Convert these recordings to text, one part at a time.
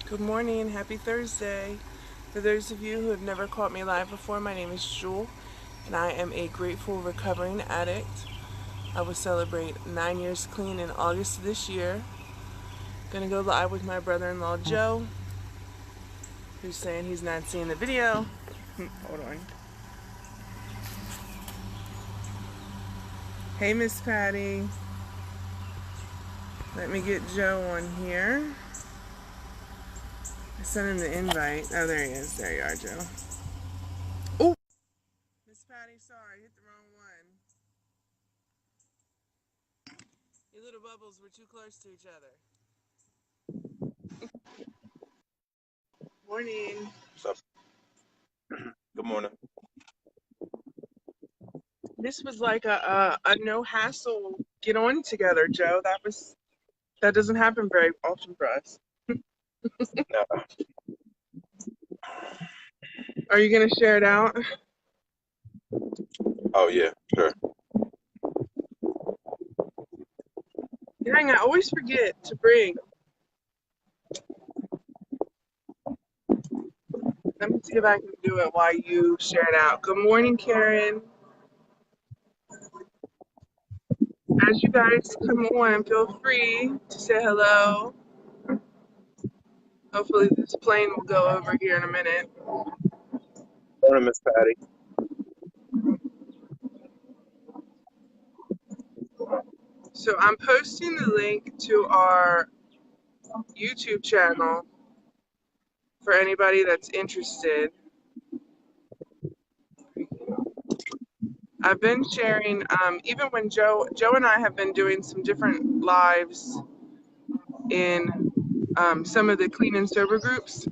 Good morning, happy Thursday. For those of you who have never caught me live before, my name is Jewel, and I am a grateful recovering addict. I will celebrate 9 years clean in August of this year. Gonna go live with my brother-in-law Joe, who's saying he's not seeing the video. Hold on. Hey, Miss Patty. Let me get Joe on here. I sent him the invite. Oh, there he is. There you are, Joe. Oh, Miss Patty, sorry, hit the wrong one. Your little bubbles were too close to each other. Morning. What's up? Good morning. This was like a no hassle get on together, Joe. That doesn't happen very often for us. No. Are you gonna share it out? Oh yeah, sure. Dang, I always forget to bring. Let me see if I can do it while you share it out. Good morning, Karen. As you guys come on, feel free to say hello. Hopefully this plane will go over here in a minute. Morning, Miss Patty. So I'm posting the link to our YouTube channel for anybody that's interested. I've been sharing, even when Joe and I have been doing some different lives in some of the clean and sober groups.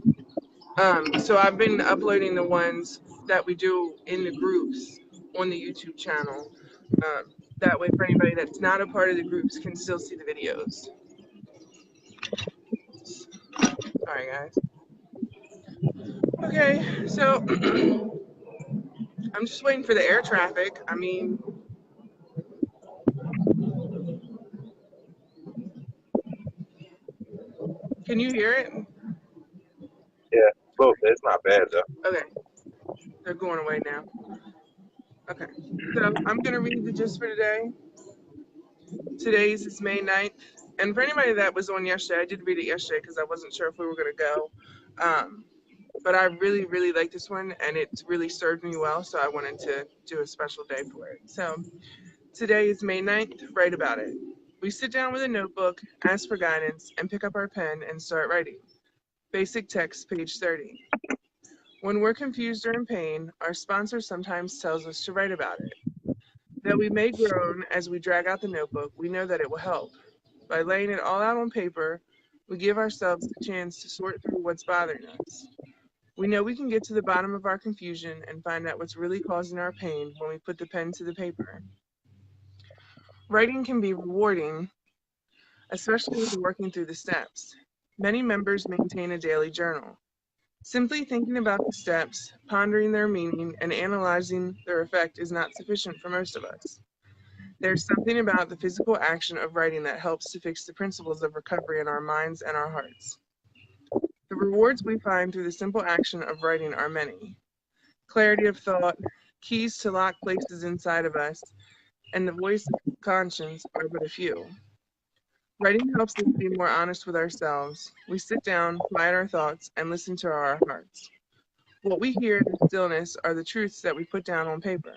So I've been uploading the ones that we do in the groups on the YouTube channel. That way, for anybody that's not a part of the groups, can still see the videos. Sorry, guys. Okay, so I'm just waiting for the air traffic. I mean, can you hear it? Yeah, both. It's not bad though. Okay, they're going away now. Okay, so I'm gonna read the gist for today. Today's is May 9th. And for anybody that was on yesterday, I did read it yesterday because I wasn't sure if we were going to go. But I really, really like this one, and it's really served me well, so I wanted to do a special day for it. So today is May 9th. Write about it. We sit down with a notebook, ask for guidance, and pick up our pen and start writing. Basic text, page 30. When we're confused or in pain, our sponsor sometimes tells us to write about it. Though we may groan as we drag out the notebook, we know that it will help. By laying it all out on paper, we give ourselves the chance to sort through what's bothering us. We know we can get to the bottom of our confusion and find out what's really causing our pain when we put the pen to the paper. Writing can be rewarding, especially when working through the steps. Many members maintain a daily journal. Simply thinking about the steps, pondering their meaning, and analyzing their effect is not sufficient for most of us. There's something about the physical action of writing that helps to fix the principles of recovery in our minds and our hearts. The rewards we find through the simple action of writing are many. Clarity of thought, keys to locked places inside of us, and the voice of conscience are but a few. Writing helps us be more honest with ourselves. We sit down, quiet our thoughts, and listen to our hearts. What we hear in the stillness are the truths that we put down on paper.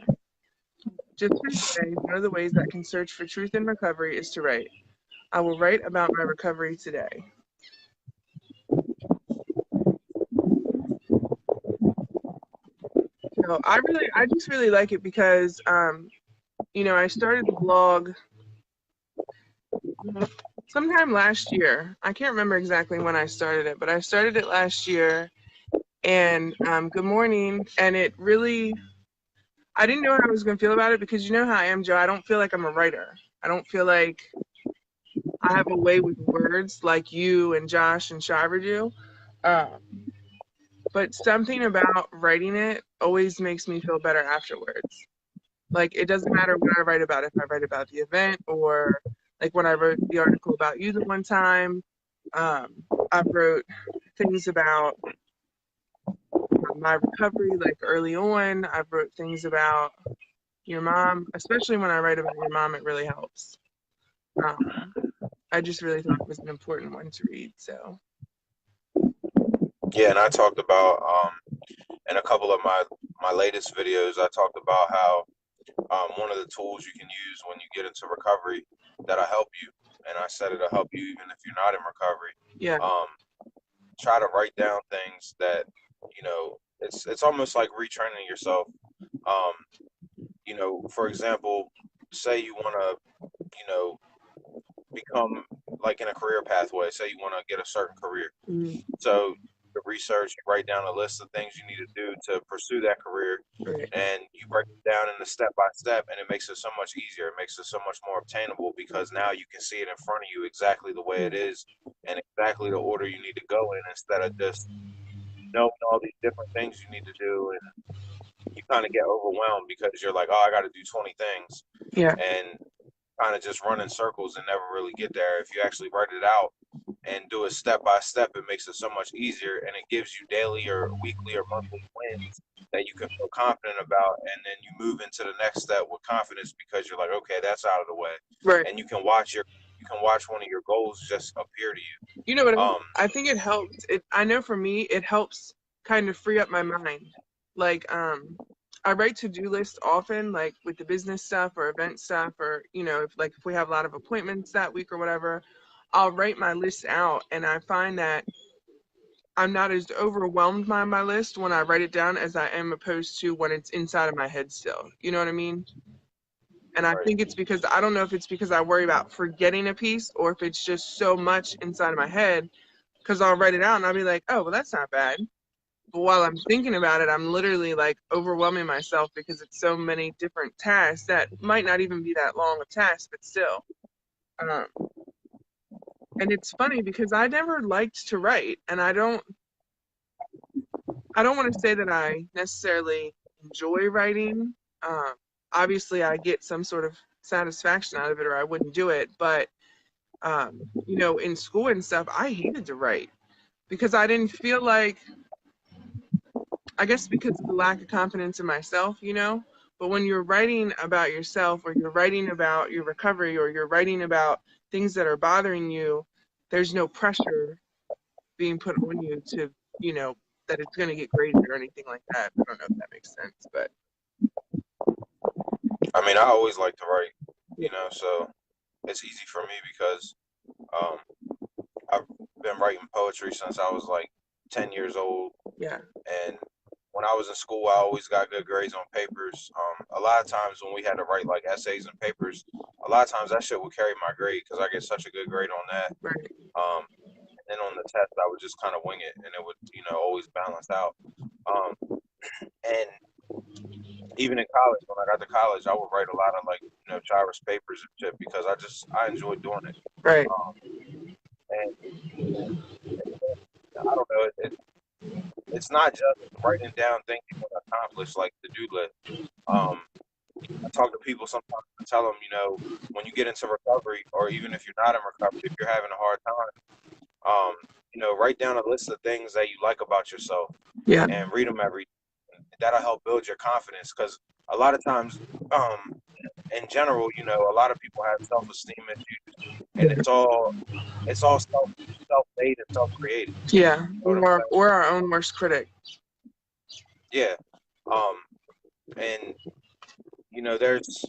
Just for today, one of the ways that can search for truth in recovery is to write. I will write about my recovery today. So I just really like it because, I started the blog sometime last year. I can't remember exactly when I started it, but I started it last year. And good morning. And it really, I didn't know how I was going to feel about it because you know how I am, Joe. I don't feel like I'm a writer. I don't feel like I have a way with words like you and Josh and Shiver do. Um, but something about writing it always makes me feel better afterwards. Like, it doesn't matter what I write about, if I write about the event or like when I wrote the article about you the one time. I wrote things about my recovery, like early on. I've wrote things about your mom, especially when I write about your mom, it really helps. Um, I just really thought it was an important one to read. So, Yeah, and I talked about in a couple of my latest videos, I talked about how one of the tools you can use when you get into recovery that'll help you, and I said it'll help you even if you're not in recovery. yeah. Um, Try to write down things that it's almost like retraining yourself. Um, for example, say you want to, become like in a career pathway. Say you want to get a certain career. Mm, So the research, you write down a list of things you need to do to pursue that career, right. and you break it down in a step by step, and it makes it so much easier. It makes it so much more obtainable because now you can see it in front of you exactly the way it Mm, is and exactly the order you need to go in instead of just knowing all these different things you need to do, and you kind of get overwhelmed because you're like, oh, I got to do 20 things, yeah. and kind of just run in circles and never really get there. If you actually write it out and do it step by step, it makes it so much easier, and it gives you daily or weekly or monthly wins that you can feel confident about, and then you move into the next step with confidence because you're like, okay, that's out of the way, Right. and you can watch one of your goals just appear to you. You know what? Um, I think it helps. I know for me, it helps kind of free up my mind. Like, I write to-do lists often, like with the business stuff or event stuff, or if we have a lot of appointments that week or whatever, I'll write my list out, and I find that I'm not as overwhelmed by my list when I write it down as I am opposed to when it's inside of my head still. You know what I mean? And I right. think it's because I don't know if it's because I worry about forgetting a piece or if it's just so much inside of my head because I'll write it out and I'll be like, oh, well, that's not bad. But while I'm thinking about it, I'm literally like overwhelming myself because it's so many different tasks that might not even be that long of tasks, but still. Um, and it's funny because I never liked to write, and I don't want to say that I necessarily enjoy writing. Um, Obviously, I get some sort of satisfaction out of it, or I wouldn't do it. But in school and stuff, I hated to write because I didn't feel like, I guess because of the lack of confidence in myself. But when you're writing about yourself, or you're writing about your recovery, or you're writing about things that are bothering you, there's no pressure being put on you to, that it's going to get graded or anything like that. I don't know if that makes sense, but I mean, I always like to write, yeah, so it's easy for me because um, I've been writing poetry since I was like 10 years old. yeah, And when I was in school, I always got good grades on papers. A lot of times when we had to write like essays and papers, a lot of times that shit would carry my grade because I get such a good grade on that. right, And then on the test, I would just kind of wing it, and it would, always balance out. And even in college, when I got to college, I would write a lot of like, Cyrus papers and shit because I enjoyed doing it. right, Um, and I don't know, it's not just writing down things you want to accomplish, like the do list. Um, I talk to people sometimes and tell them, when you get into recovery, or even if you're not in recovery, if you're having a hard time, write down a list of things that you like about yourself yeah, and read them every. That'll help build your confidence because a lot of times, in general, a lot of people have self-esteem issues, and it's all self-made and self-created. yeah, You know what I'm or our own worst critic. saying? Yeah. And there's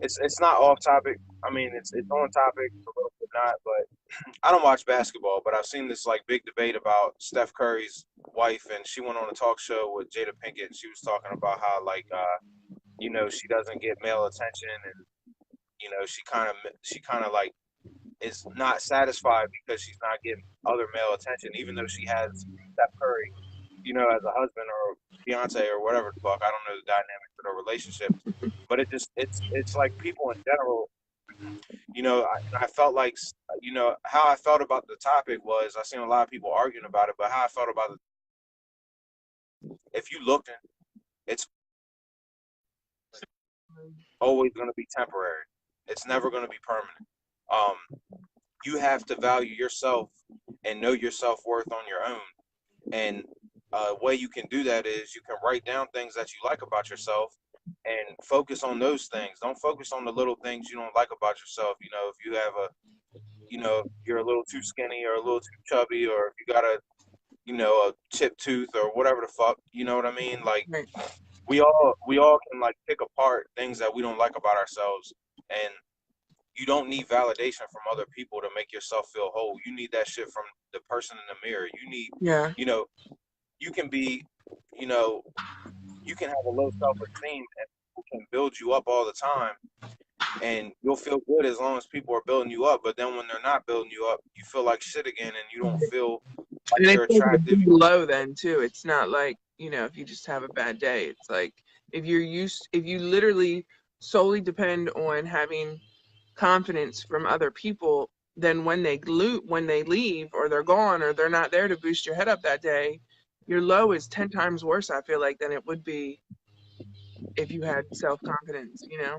it's not off topic. I mean, it's on topic a little bit, not, but I don't watch basketball, but I've seen this like big debate about Steph Curry's wife, and she went on a talk show with Jada Pinkett, and she was talking about how like she doesn't get male attention, and she kind of like is not satisfied because she's not getting other male attention, even though she has Steph Curry, as a husband or fiance or whatever the fuck. I don't know the dynamics of the relationship, but it's like people in general. I felt like, how I felt about the topic was I seen a lot of people arguing about it, but how I felt about it, if you look, it's always going to be temporary. It's never going to be permanent. Um, you have to value yourself and know your self-worth on your own. And a way you can do that is you can write down things that you like about yourself and focus on those things. Don't focus on the little things you don't like about yourself. You know, if you have a, you know, you're a little too skinny or a little too chubby, or if you got a, you know, a chipped tooth or whatever the fuck, you know what I mean? Like Right. we all can like pick apart things that we don't like about ourselves, and you don't need validation from other people to make yourself feel whole. You need that shit from the person in the mirror. You need, Yeah. you know, you can be, you know, you can have a low self-esteem and people can build you up all the time, and you'll feel good as long as people are building you up. But then when they're not building you up, you feel like shit again, and you don't feel like And you're it's like a attractive. big low then too. It's not like, you know, if you just have a bad day. It's like if you literally solely depend on having confidence from other people, then when they leave or they're gone or they're not there to boost your head up that day, your low is 10 times worse, I feel like, than it would be if you had self-confidence, you know?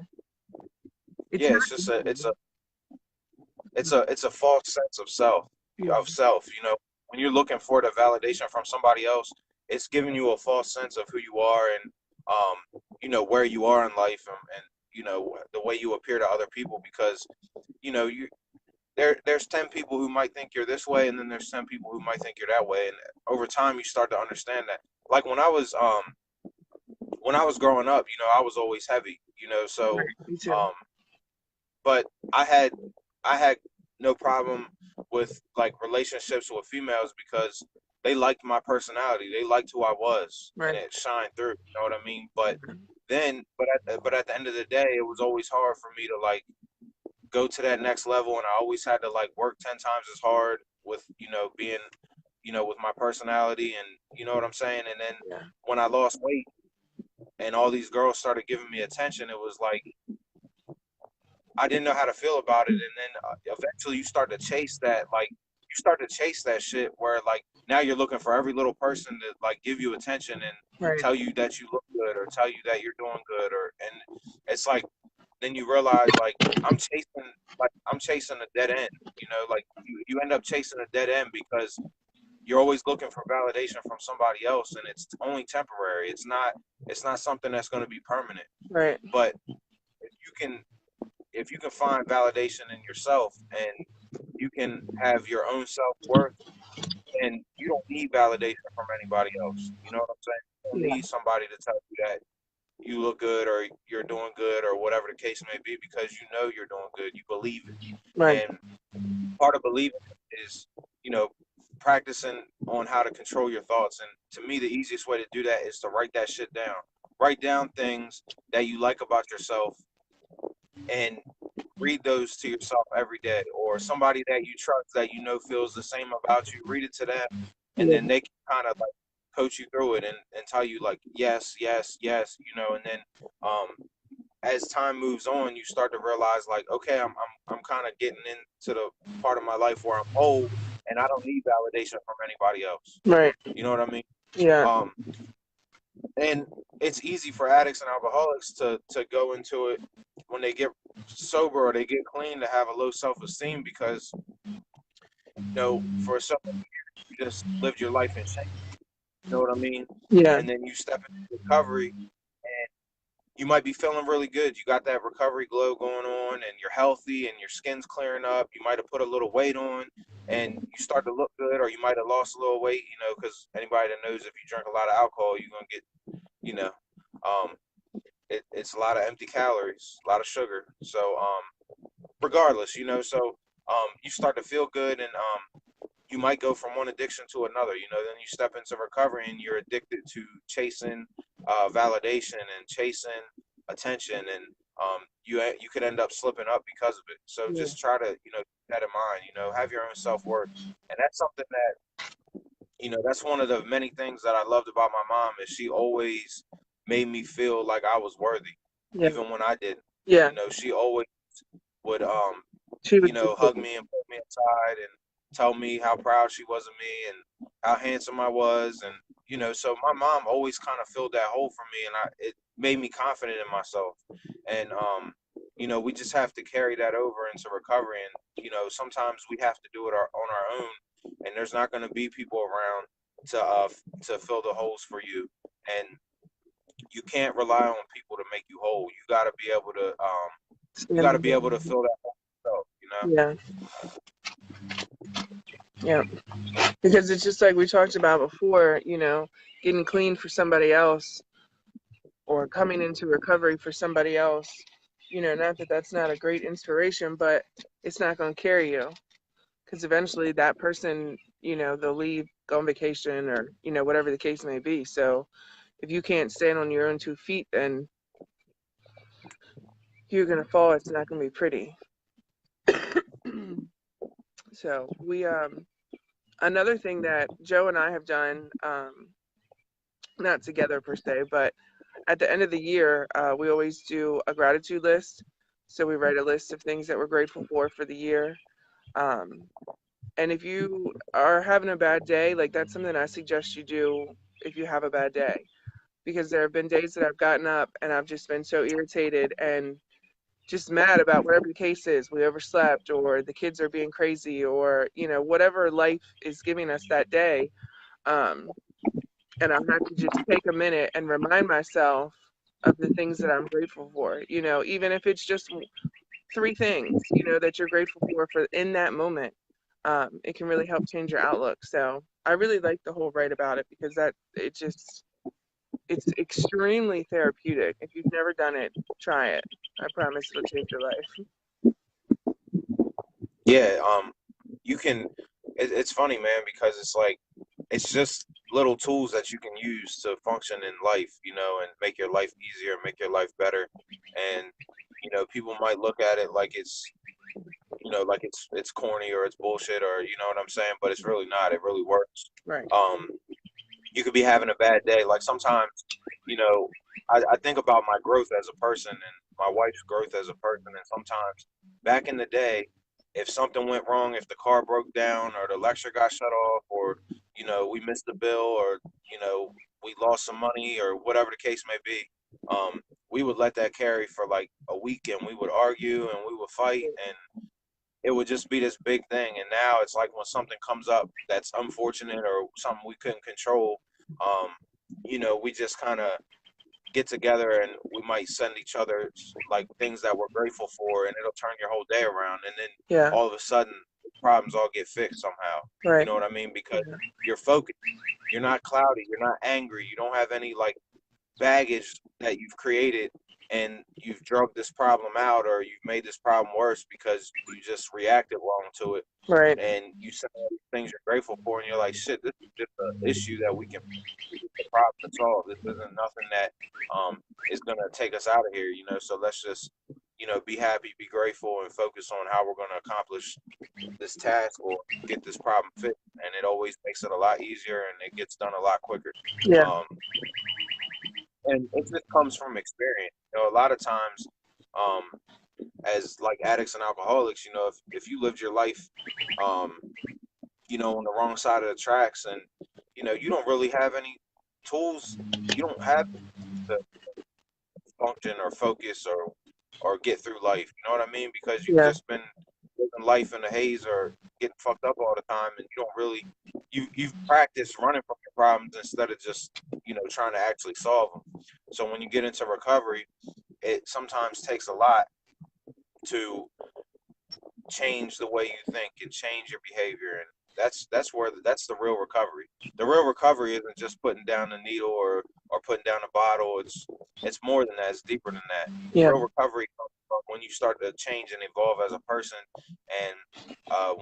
It's Yeah, not it's just a, easy. it's a false sense of self, Yeah. you know, when you're looking for the validation from somebody else, it's giving you a false sense of who you are, and you know, where you are in life, and you know, the way you appear to other people, because you know, there's 10 people who might think you're this way, and then there's 10 people who might think you're that way, and over time you start to understand that. Like when I was growing up, you know, I was always heavy, you know, so Right. Me too. um but I had no problem with like relationships with females because they liked my personality. They liked who I was, and Right. it shined through. You know what I mean? But at the end of the day, it was always hard for me to like go to that next level, and I always had to like work 10 times as hard with, you know, being, you know, with my personality, and you know what I'm saying. And then Yeah. when I lost weight and all these girls started giving me attention, it was like I didn't know how to feel about it, and then eventually you start to chase that, like you start to chase that shit where like now you're looking for every little person to like give you attention and Right. tell you that you look good or tell you that you're doing good, or and it's like then you realize like I'm chasing a dead end, you know, like you end up chasing a dead end because you're always looking for validation from somebody else, and it's only temporary. It's not something that's going to be permanent. Right. But if you can if you can find validation in yourself and you can have your own self-worth, and you don't need validation from anybody else. You know what I'm saying? You don't Yeah. need somebody to tell you that you look good or you're doing good or whatever the case may be, because you know you're doing good. You believe it. Right. And part of believing it is, you know, practicing on how to control your thoughts. And to me, the easiest way to do that is to write that shit down. Write down things that you like about yourself and read those to yourself every day, or somebody that you trust that you know feels the same about you. Read it to them, and Yeah. then they can kind of like coach you through it, and tell you like yes, yes, yes, you know. And then um, as time moves on, you start to realize like, okay, I'm kind of getting into the part of my life where I'm old, and I don't need validation from anybody else. Right. You know what I mean? Yeah. Um, and it's easy for addicts and alcoholics to go into it when they get sober or they get clean, to have a low self-esteem, because you know, for so many years you just lived your life in shame. You know what I mean? Yeah. And then you step into recovery, and you might be feeling really good. You got that recovery glow going on, and you're healthy, and your skin's clearing up. You might have put a little weight on, and you start to look good, or you might have lost a little weight. You know, because anybody that knows, if you drink a lot of alcohol, you're gonna get, you know, um, it's a lot of empty calories, a lot of sugar. So regardless, you know, so you start to feel good, and you might go from one addiction to another. You know, then you step into recovery, and you're addicted to chasing validation and chasing attention, and you could end up slipping up because of it. So Yeah. just try to, you know, keep that in mind. You know, have your own self worth, and that's something that, you know, that's one of the many things that I loved about my mom, is she always made me feel like I was worthy, Yeah. even when I didn't. Yeah. You know, she always would She you would know, hug me and put me aside and tell me how proud she was of me and how handsome I was. And you know, so my mom always kind of filled that hole for me, and it made me confident in myself. And we just have to carry that over into recovery. And, sometimes we have to do it on our own, and there's not going to be people around to fill the holes for you. And you can't rely on people to make you whole. You got to be able to fill that hole yourself. Yeah. Because it's just like we talked about before, getting clean for somebody else or coming into recovery for somebody else, not that that's not a great inspiration, but it's not going to carry you, because eventually that person, they'll leave, go on vacation, or, whatever the case may be. So if you can't stand on your own 2 feet, then you're going to fall. It's not going to be pretty. So another thing that Joe and I have done, not together per se, but at the end of the year, we always do a gratitude list. So we write a list of things that we're grateful for the year. And if you are having a bad day, like, that's something I suggest you do if you have a bad day. Because there have been days that I've gotten up and I've just been so irritated and just mad about whatever the case is. We overslept, or the kids are being crazy, or, whatever life is giving us that day. And I have to just take a minute and remind myself of the things that I'm grateful for, even if it's just 3 things, that you're grateful for in that moment. It can really help change your outlook. So I really like the whole write about it, because it's extremely therapeutic. If you've never done it, try it. I promise it'll change your life. Yeah, you can. It's funny, man, because it's just little tools that you can use to function in life, and make your life easier, make your life better. And people might look at it like it's corny or it's bullshit, or you know what I'm saying, but it's really not. It really works. Right. You could be having a bad day. Like sometimes, I think about my growth as a person and my wife's growth as a person. And sometimes back in the day, if something went wrong, if the car broke down or the lecture got shut off, or, we missed the bill, or, we lost some money, or whatever the case may be, we would let that carry for like a week, and we would argue and we would fight, and it would just be this big thing. And now it's like when something comes up that's unfortunate or something we couldn't control, um, we just kind of get together and we might send each other like things that we're grateful for, and it'll turn your whole day around. And then Yeah. all of a sudden, problems all get fixed somehow. Right. You know what I mean? Because you're focused, you're not cloudy, you're not angry, you don't have any like baggage that you've created, and you've drugged this problem out, or you've made this problem worse because you just reacted wrong to it. Right. And you say all these things you're grateful for, and you're like, shit, this is just an issue that we can the problem to solve. This isn't nothing that is gonna take us out of here, So let's just, be happy, be grateful, and focus on how we're gonna accomplish this task or get this problem fixed. And it always makes it a lot easier, and it gets done a lot quicker. Yeah. And it just comes from experience. A lot of times, as like addicts and alcoholics, if you lived your life, on the wrong side of the tracks, and you don't really have any tools, you don't have to function or focus or get through life. You know what I mean? Because you've just been living life in a haze or getting fucked up all the time, and you don't really you've practiced running from your problems instead of just trying to actually solve them. So when you get into recovery, it sometimes takes a lot to change the way you think and change your behavior. And that's the real recovery. The real recovery isn't just putting down the needle or putting down the bottle. It's more than that. It's deeper than that. Yeah. Real recovery comes from when you start to change and evolve as a person, and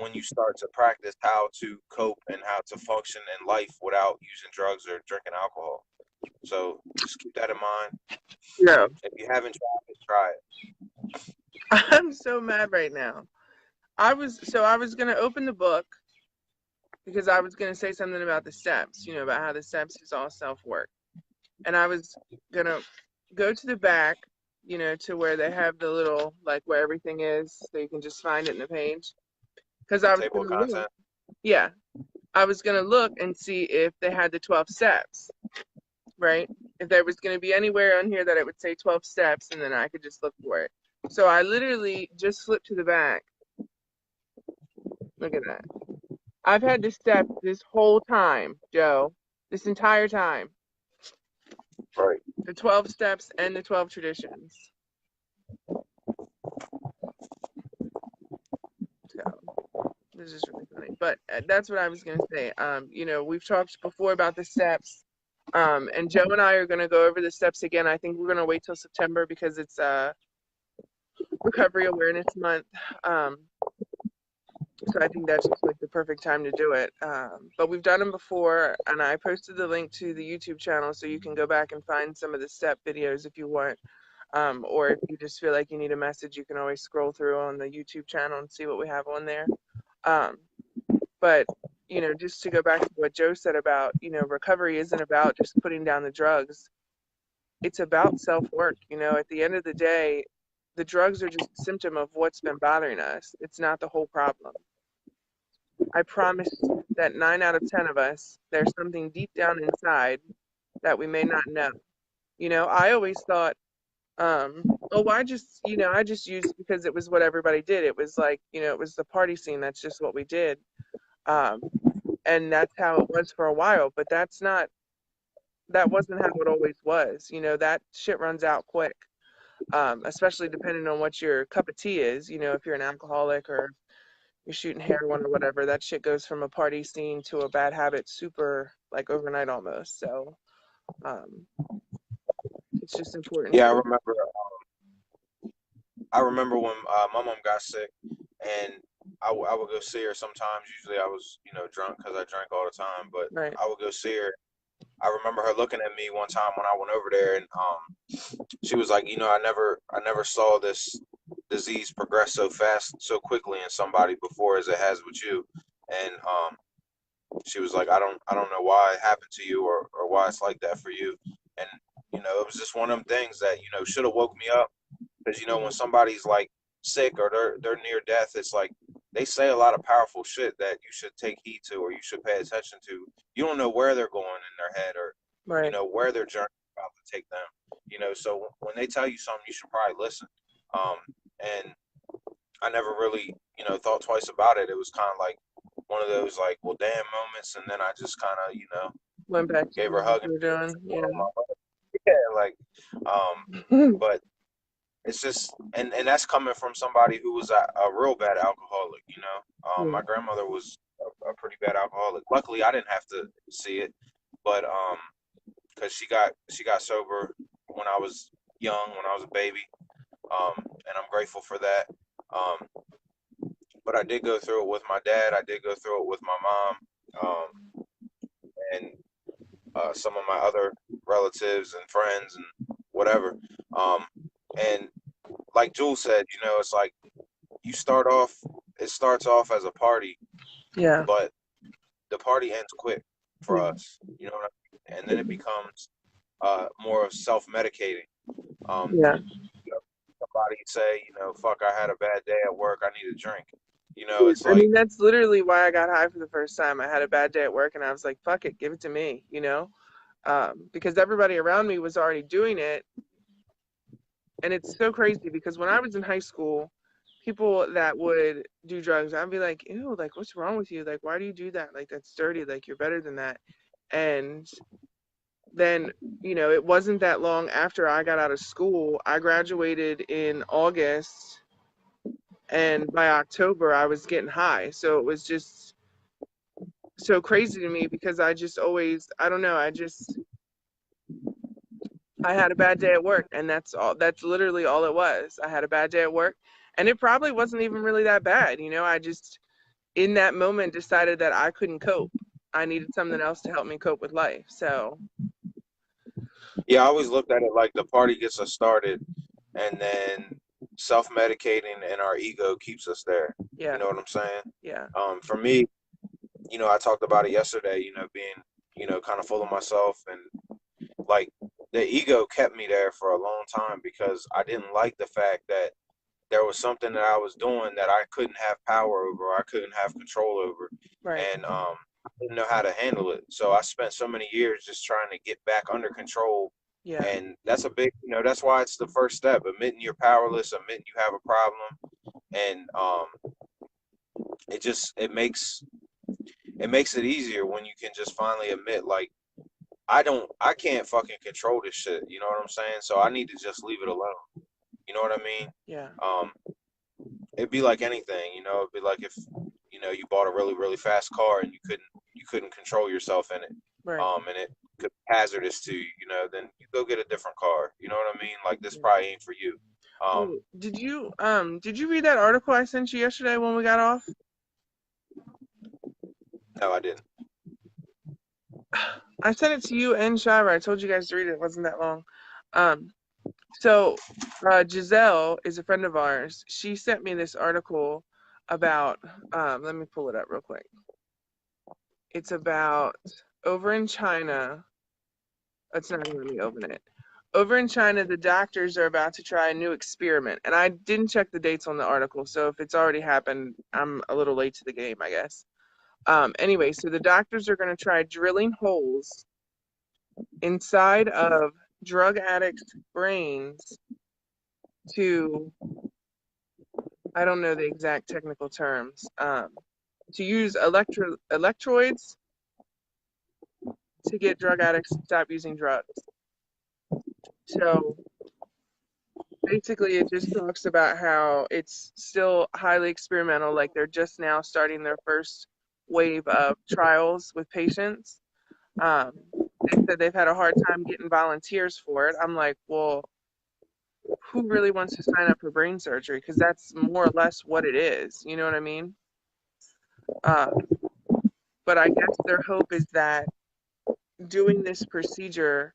when you start to practice how to cope and how to function in life without using drugs or drinking alcohol. So just keep that in mind. Yeah. If you haven't tried it, try it. I'm so mad right now. I was gonna open the book because I was gonna say something about the steps, about how the steps is all self-work. And I was gonna go to the back, to where they have the little, like, where everything is, so you can just find it in the page. Because I was Table of content. Yeah. I was gonna look and see if they had the 12 steps, right? If there was gonna be anywhere on here that it would say 12 steps, and then I could just look for it. So I literally just flipped to the back. Look at that. I've had this step this whole time, Joe. This entire time. Right. The 12 steps and the 12 traditions. So this is really funny. But that's what I was gonna say. You know, we've talked before about the steps. And Joe and I are gonna go over the steps again. I think we're gonna wait till September because it's Recovery Awareness Month. So I think that's just like the perfect time to do it. But we've done them before, and I posted the link to the YouTube channel so you can go back and find some of the step videos if you want. Or if you just feel like you need a message, you can always scroll through on the YouTube channel and see what we have on there. Um, but you know, just to go back to what Joe said about, you know, recovery isn't about just putting down the drugs. It's about self-work. You know, at the end of the day, the drugs are just a symptom of what's been bothering us. It's not the whole problem. I promise that 9 out of 10 of us, there's something deep down inside that we may not know. You know, I always thought, oh, I just used because it was what everybody did. It was like, you know, it was the party scene. That's just what we did. Um, and that's how it was for a while. But that wasn't how it always was. You know, that shit runs out quick, especially depending on what your cup of tea is. You know, if you're an alcoholic or you're shooting heroin or whatever, that shit goes from a party scene to a bad habit super like overnight almost. So um, it's just important Yeah, to. I remember when my mom got sick, and I would go see her sometimes. Usually, I was drunk because I drank all the time, but Right. I would go see her. I remember her looking at me one time when I went over there, and she was like, I never saw this disease progress so fast, so quickly in somebody before as it has with you. And she was like, I don't know why it happened to you or why it's like that for you. And it was just one of them things that should have woke me up, because when Mhm. somebody's like sick or they're near death, it's like they say a lot of powerful shit that you should take heed to or you should pay attention to. You don't know where they're going in their head, or Right. where their journey is about to take them. So when they tell you something, you should probably listen. um and I never really thought twice about it. It was kind of like one of those like, well, damn moments, and then I just kind of Went back to gave her a doing hug what and you were doing. went Yeah. on my way. Yeah, like, but it's just, and that's coming from somebody who was a real bad alcoholic. Yeah. My grandmother was a pretty bad alcoholic. Luckily, I didn't have to see it, but because she got sober when I was young, when I was a baby, and I'm grateful for that. Um, but I did go through it with my dad. I did go through it with my mom, and some of my other relatives and friends and whatever. Um, and like Jules said, it's like you start off. It starts off as a party, Yeah. but the party ends quick for Yeah. us. You know what I mean? And then it becomes more of self-medicating. Yeah. Somebody say, fuck, I had a bad day at work. I need a drink. It's I like, mean, that's literally why I got high for the first time. I had a bad day at work and I was like, fuck it, give it to me, you know? Because everybody around me was already doing it. And it's so crazy because when I was in high school, people that would do drugs, I'd be like, ew, like, what's wrong with you? Like, why do you do that? Like, that's dirty. Like, you're better than that. And then, you know, it wasn't that long after I got out of school. I graduated in August, and by October, I was getting high. So it was just so crazy to me because I just always, I don't know, I had a bad day at work, and that's all. That's literally all it was. I had a bad day at work, and it probably wasn't even really that bad. You know, I just in that moment decided that I couldn't cope. I needed something else to help me cope with life. So, yeah, I always looked at it like the party gets us started, and then self-medicating and our ego keeps us there. You yeah, know what I'm saying? yeah, For me, I talked about it yesterday. Being kind of full of myself, and like the ego kept me there for a long time because I didn't like the fact that there was something that I was doing that I couldn't have power over, I couldn't have control over, right, and I didn't know how to handle it. So I spent so many years just trying to get back under control Yeah. And that's a big, that's why it's the first step, admitting you're powerless, admitting you have a problem. And it makes it easier when you can just finally admit, like, I can't fucking control this shit. You know what I'm saying? So I need to just leave it alone. You know what I mean? Yeah. Um, it'd be like anything, it'd be like if, you bought a really, really fast car and you couldn't control yourself in it. Right. And it could be hazardous to you, then you go get a different car. You know what I mean? Like, this Yeah. probably ain't for you. Oh, did you read that article I sent you yesterday when we got off? No, I didn't. I sent it to you and Shira. I told you guys to read it. It wasn't that long. Um, so Giselle is a friend of ours. She sent me this article about, let me pull it up real quick. It's about over in China. It's not going to let me open it. Over in China, the doctors are about to try a new experiment. And I didn't check the dates on the article, so if it's already happened, I'm a little late to the game, I guess. Anyway, so the doctors are going to try drilling holes inside of drug addicts' brains to, I don't know the exact technical terms, to use electrodes to get drug addicts to stop using drugs. So basically, it just talks about how it's still highly experimental, like they're just now starting their first wave of trials with patients. Um, they said they've had a hard time getting volunteers for it. I'm like, well, who really wants to sign up for brain surgery? Because that's more or less what it is. You know what I mean? Uh, but I guess their hope is that doing this procedure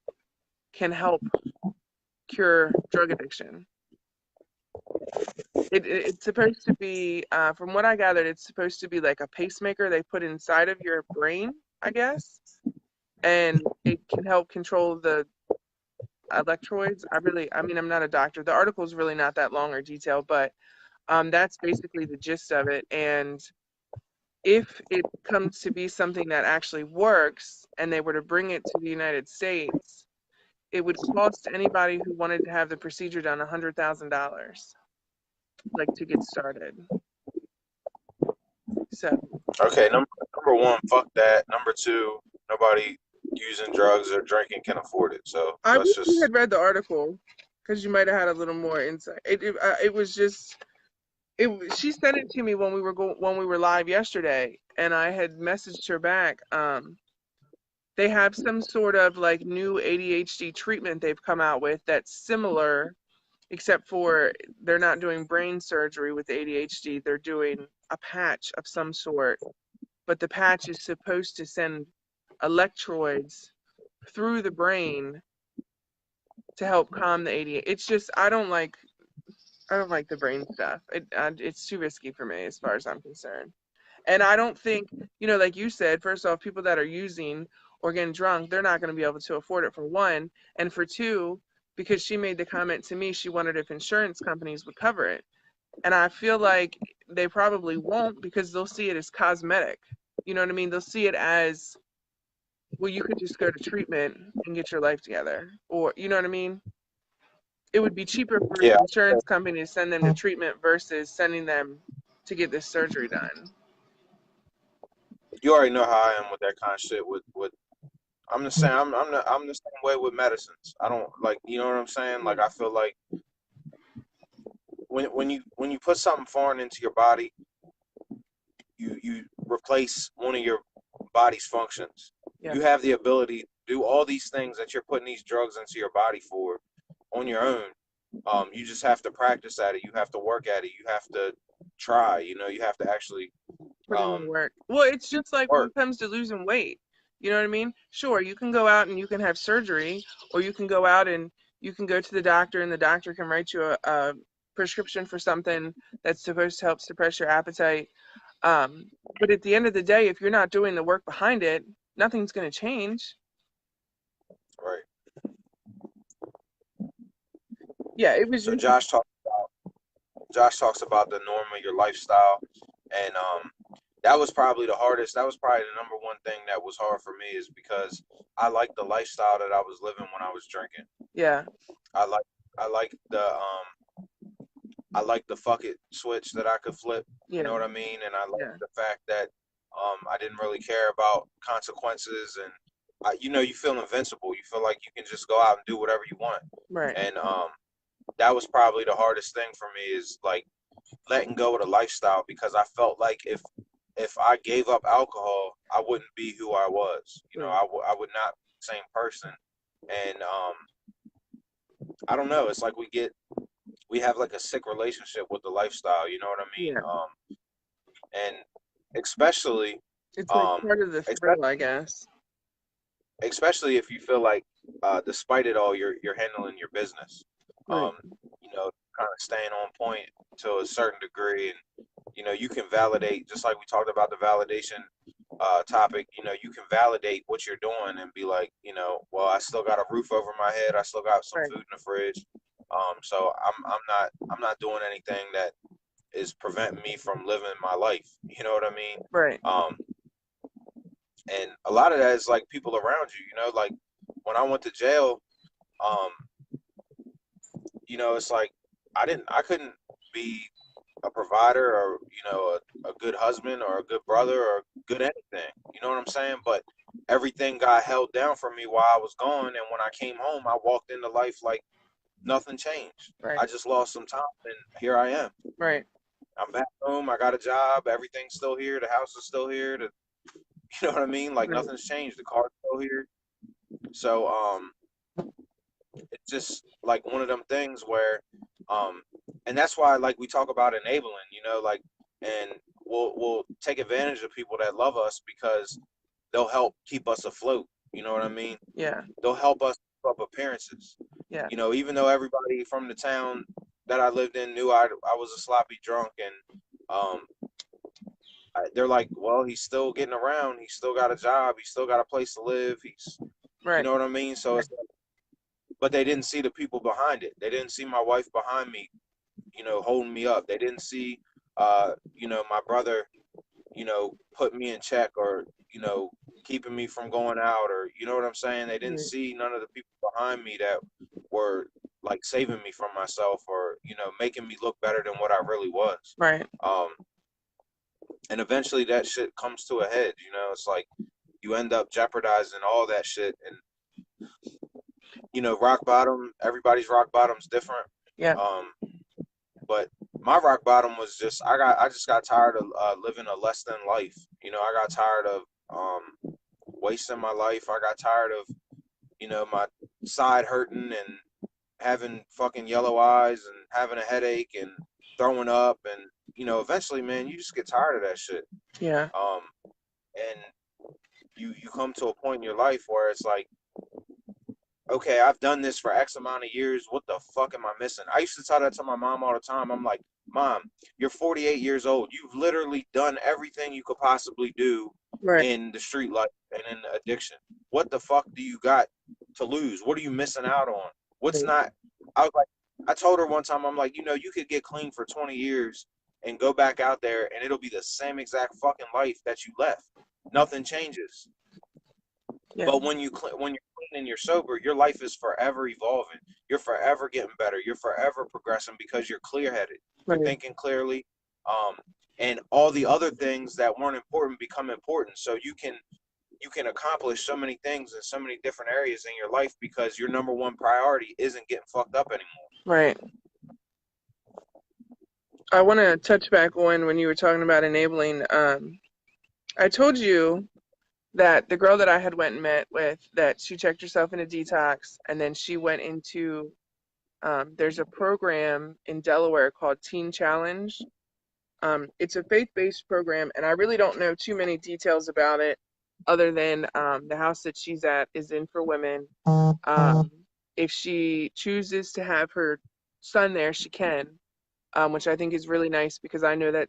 can help cure drug addiction. It's supposed to be, from what I gathered, it's supposed to be like a pacemaker they put inside of your brain, I guess, and it can help control the electrodes. I mean, I'm not a doctor. The article is really not that long or detailed, but that's basically the gist of it. And if it comes to be something that actually works and they were to bring it to the United States, it would cost anybody who wanted to have the procedure done $100,000, like to get started. So Okay, number one, fuck that. Number two, nobody using drugs or drinking can afford it. So I let's wish you just. had read the article because you might have had a little more insight. It was just she sent it to me when we were live yesterday, and I had messaged her back. They have some sort of like new ADHD treatment they've come out with that's similar, except for they're not doing brain surgery with ADHD. They're doing a patch of some sort, but the patch is supposed to send electrodes through the brain to help calm the ADHD. It's just I don't like the brain stuff. It's too risky for me as far as I'm concerned. And I don't think, like you said, first off, people that are using or getting drunk, they're not going to be able to afford it, for one. And for two, because she made the comment to me, she wondered if insurance companies would cover it. And I feel like they probably won't because they'll see it as cosmetic. You know what I mean? They'll see it as, well, you could just go to treatment and get your life together. Or, you know what I mean? It would be cheaper for the Yeah, insurance company to send them to treatment versus sending them to get this surgery done. you already know how I am with that kind of shit. With I'm the same. I'm the same way with medicines. I don't like. You know what I'm saying? Like, I feel like when you put something foreign into your body, you replace one of your body's functions. Yeah. You have the ability to do all these things that you're putting these drugs into your body for on your own. You just have to practice at it. You have to work at it. You have to try. You have to actually Put in the work. Well, it's just like when work. it comes to losing weight. You know what I mean? Sure, you can go out and you can have surgery, or you can go out and you can go to the doctor and the doctor can write you a prescription for something that's supposed to help suppress your appetite. But at the end of the day, if you're not doing the work behind it, nothing's going to change. Right. Yeah, it was So just, Josh talks about the norm of your lifestyle, and that was probably the hardest. That was probably the number one thing that was hard for me, is because I liked the lifestyle that I was living when I was drinking. Yeah. I like I like the fuck it switch that I could flip. You Yeah. know what I mean? And I like Yeah. the fact that I didn't really care about consequences, and you feel invincible. You feel like you can just go out and do whatever you want. Right. And that was probably the hardest thing for me, is like letting go of the lifestyle, because I felt like if I gave up alcohol, I wouldn't be who I was. Right. I would not be the same person. And I don't know. It's like we have like a sick relationship with the lifestyle. You know what I mean? Yeah. And especially, It's like um, part of the especially, thrill, I guess. especially if you feel like, despite it all, you're handling your business. Right. Um, kind of staying on point to a certain degree, and you can validate, just like we talked about the validation topic. You can validate what you're doing and be like, well, I still got a roof over my head, I still got some Right. food in the fridge. So I'm not doing anything that is preventing me from living my life. You know what I mean? Right. Um, and a lot of that is like people around you. Like when I went to jail, um, it's like I couldn't be a provider, or a good husband or a good brother or good anything. You know what I'm saying? But everything got held down from me while I was gone, and when I came home, I walked into life like nothing changed. Right. I just lost some time, and here I am. Right. I'm back home. I got a job. Everything's still here. The house is still here. You know what I mean? Like Right. nothing's changed. The car's still here. So it's just like one of them things where, um, and that's why like we talk about enabling. Like, and we'll take advantage of people that love us, because they'll help keep us afloat. You know what I mean? Yeah. They'll help us keep up appearances. Yeah. Even though everybody from the town that I lived in knew I was a sloppy drunk, and they're like, well, he's still getting around. He's still got a job. He's still got a place to live. You Right. know what I mean? So it's like, but they didn't see the people behind it. They didn't see my wife behind me, holding me up. They didn't see, my brother, put me in check, or, keeping me from going out, or, you know what I'm saying? They didn't Right. see none of the people behind me that were like saving me from myself, or, making me look better than what I really was. Right. Um, and eventually that shit comes to a head. It's like you end up jeopardizing all that shit. And rock bottom, everybody's rock bottom's different. Yeah. um but my rock bottom was just I just got tired of living a less than life. I got tired of wasting my life. I got tired of my side hurting, and having fucking yellow eyes, and having a headache, and throwing up, and eventually, man, you just get tired of that shit. Yeah. um and you come to a point in your life where it's like, okay, I've done this for X amount of years. What the fuck am I missing? I used to tell that to my mom all the time. I'm like, Mom, you're 48 years old. You've literally done everything you could possibly do Right. in the street life and in addiction. What the fuck do you got to lose? What are you missing out on? What's Right. not? I was like, I told her one time, I'm like, you could get clean for 20 years and go back out there, and it'll be the same exact fucking life that you left. Nothing changes. Yeah. But when you're clean and you're sober, your life is forever evolving. You're forever getting better. You're forever progressing, because you're clear headed. You're Right. thinking clearly, um, and all the other things that weren't important become important. So you can accomplish so many things in so many different areas in your life, because your number one priority isn't getting fucked up anymore. Right. I want to touch back on when you were talking about enabling. I told you that the girl that I had went and met with, that she checked herself into detox, and then she went into there's a program in Delaware called Teen Challenge. It's a faith-based program, and I really don't know too many details about it, other than the house that she's at is in for women. Um, if she chooses to have her son there, she can, which I think is really nice, because I know that,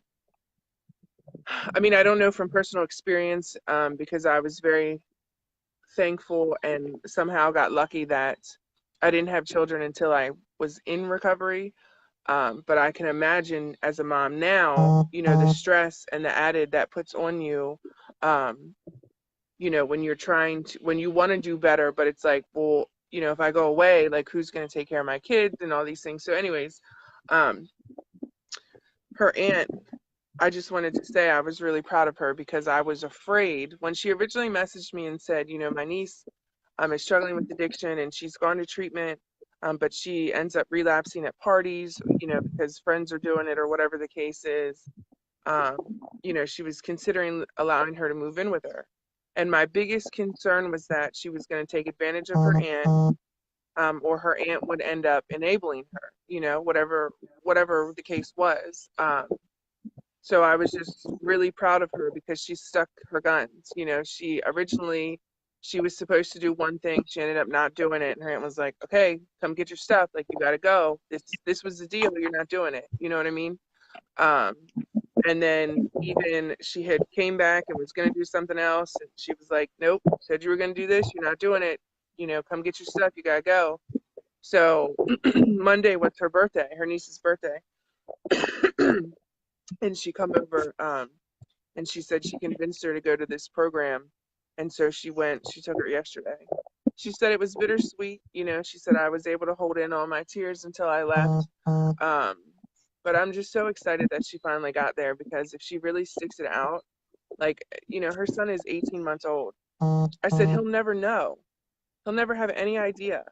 I mean, I don't know from personal experience, because I was very thankful and somehow got lucky that I didn't have children until I was in recovery. But I can imagine as a mom now, the stress and the added that puts on you, when you're when you want to do better, but it's like, well, if I go away, like who's going to take care of my kids and all these things. So anyways, um, her aunt, I just wanted to say I was really proud of her because I was afraid when she originally messaged me and said, my niece is struggling with addiction and she's gone to treatment, but she ends up relapsing at parties, because friends are doing it or whatever the case is. Um, she was considering allowing her to move in with her. And my biggest concern was that she was going to take advantage of her aunt, or her aunt would end up enabling her, whatever the case was. So I was just really proud of her because she stuck her guns. She was supposed to do one thing, she ended up not doing it, and her aunt was like, "Okay, come get your stuff. Like you got to go. This was the deal. You're not doing it." You know what I mean? Um, and then even she had came back and was gonna do something else, and she was like, "Nope, said you were gonna do this. You're not doing it. Come get your stuff. You gotta go." So Monday was her birthday, her niece's birthday. And she come over, and she said she convinced her to go to this program, and so she took her yesterday. She said it was bittersweet. She said I was able to hold in all my tears until I left. But I'm just so excited that she finally got there, because if she really sticks it out, like, her son is 18 months old. I said he'll never know, he'll never have any idea.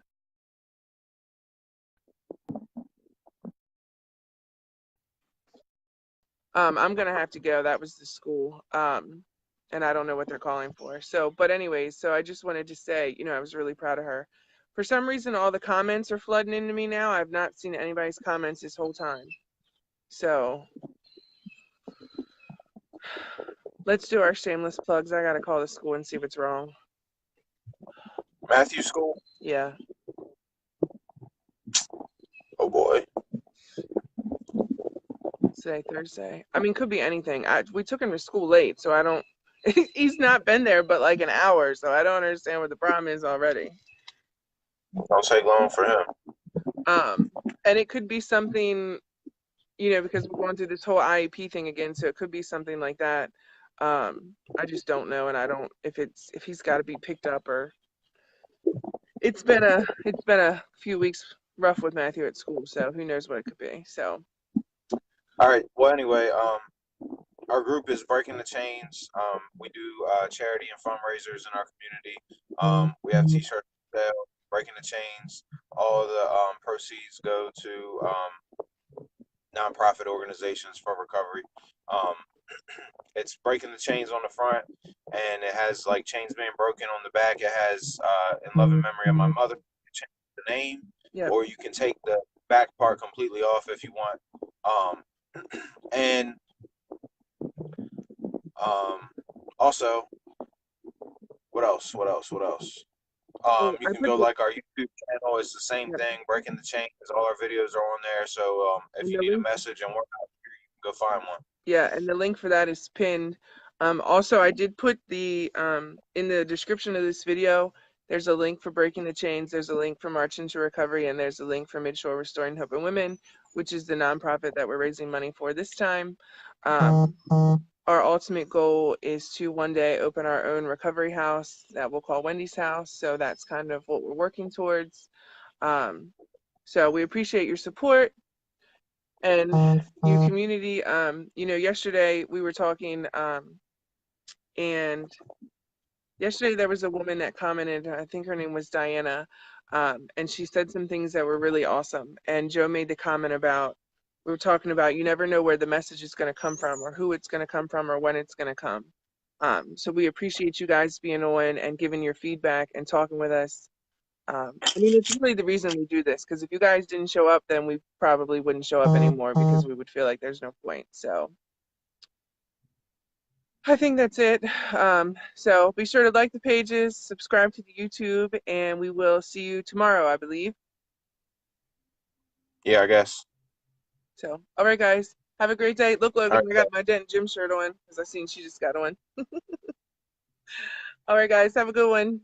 I'm gonna have to go. That was the school. And I don't know what they're calling for. So, but anyways, so I just wanted to say, I was really proud of her. For some reason, all the comments are flooding into me now. I've not seen anybody's comments this whole time. So let's do our shameless plugs. I gotta call the school and see what's wrong. Matthew School? Yeah. Oh boy. Today, Thursday. I mean, could be anything. We took him to school late, so I don't. He's not been there but like an hour, so I don't understand what the problem is already. Don't take long for him. And it could be something, because we're going through this whole IEP thing again, so it could be something like that. I just don't know, and I don't if he's got to be picked up, or it's been a few weeks rough with Matthew at school, so who knows what it could be. So. All right. Well, anyway, our group is Breaking the Chains. We do charity and fundraisers in our community. We have t-shirts sale, Breaking the Chains. All the proceeds go to nonprofit organizations for recovery. It's Breaking the Chains on the front, and it has like chains being broken on the back. It has in loving memory of my mother. Change the name, Yep. or you can take the back part completely off if you want. And also, what else? You can go like our YouTube channel. It's the same thing. Breaking the Chains. All our videos are on there. So if you need a message and we're not here, you can go find one. Yeah, and the link for that is pinned. Also, I did put the in the description of this video. There's a link for Breaking the Chains. There's a link for March into Recovery, and there's a link for Midshore Restoring Hope in Women, which is the nonprofit that we're raising money for this time. Our ultimate goal is to one day open our own recovery house that we'll call Wendy's House. So that's kind of what we're working towards. So we appreciate your support and your community. Yesterday we were talking, and yesterday there was a woman that commented, I think her name was Diana, and she said some things that were really awesome. And Joe made the comment about, we were talking about, you never know where the message is going to come from, or who it's going to come from, or when it's going to come. So we appreciate you guys being on and giving your feedback and talking with us. I mean, it's really the reason we do this, because if you guys didn't show up, then we probably wouldn't show up anymore, because we would feel like there's no point. So I think that's it. So be sure to like the pages, subscribe to the YouTube, and we will see you tomorrow, I believe. Yeah, I guess. So, all right, guys. Have a great day. Look, Logan, I got my Dent Gym shirt on because I seen she just got on. All right, guys. Have a good one.